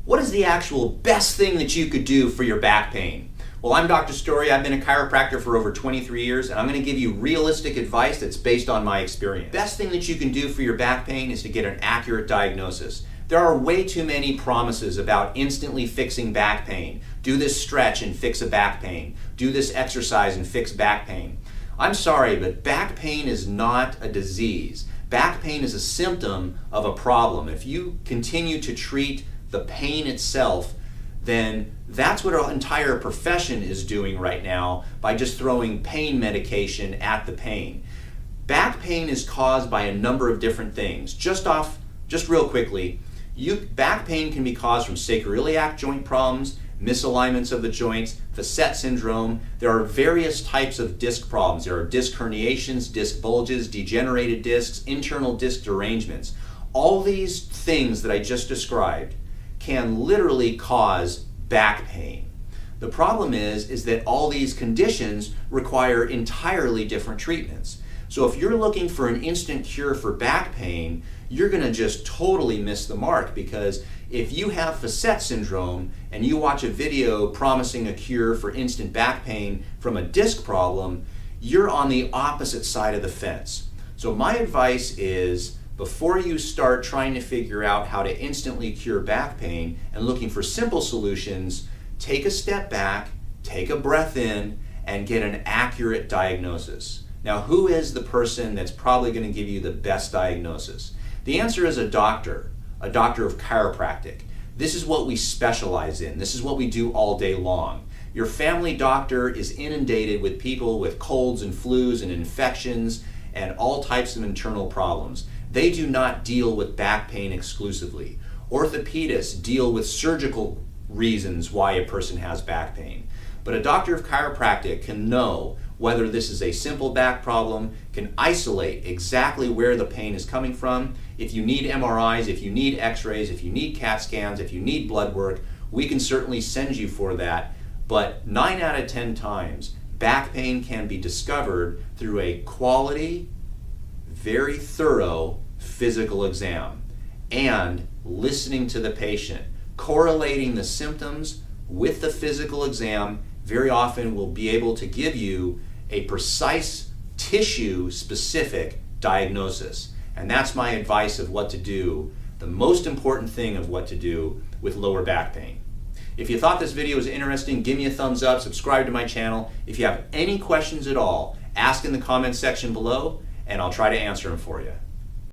What is the actual best thing that you could do for your back pain? Well, I'm Dr. Story. I've been a chiropractor for over 23 years, and I'm going to give you realistic advice that's based on my experience. Best thing that you can do for your back pain is to get an accurate diagnosis. There are way too many promises about instantly fixing back pain. Do this stretch and fix a back pain. Do this exercise and fix back pain. I'm sorry, but back pain is not a disease. Back pain is a symptom of a problem. If you continue to treat the pain itself, then that's what our entire profession is doing right now by just throwing pain medication at the pain. Back pain is caused by a number of different things. Just real quickly, back pain can be caused from sacroiliac joint problems, misalignments of the joints, facet syndrome. There are various types of disc problems. There are disc herniations, disc bulges, degenerated discs, internal disc derangements. All these things that I just described can literally cause back pain. The problem is that all these conditions require entirely different treatments. So if you're looking for an instant cure for back pain, you're going to just totally miss the mark, because if you have facet syndrome and you watch a video promising a cure for instant back pain from a disc problem, you're on the opposite side of the fence. So my advice is, before you start trying to figure out how to instantly cure back pain and looking for simple solutions, take a step back, take a breath in, and get an accurate diagnosis. Now, who is the person that's probably going to give you the best diagnosis? The answer is a doctor of chiropractic. This is what we specialize in. This is what we do all day long. Your family doctor is inundated with people with colds and flus and infections and all types of internal problems. They do not deal with back pain exclusively. Orthopedists deal with surgical reasons why a person has back pain. But a doctor of chiropractic can know whether this is a simple back problem, can isolate exactly where the pain is coming from. If you need MRIs, if you need x-rays, if you need CAT scans, if you need blood work, we can certainly send you for that. But 9 out of 10 times, back pain can be discovered through a quality, very thorough physical exam and listening to the patient. Correlating the symptoms with the physical exam very often will be able to give you a precise tissue-specific diagnosis. And that's my advice of what to do, the most important thing of what to do with lower back pain. If you thought this video was interesting, give me a thumbs up, subscribe to my channel. If you have any questions at all, ask in the comments section below, and I'll try to answer them for you.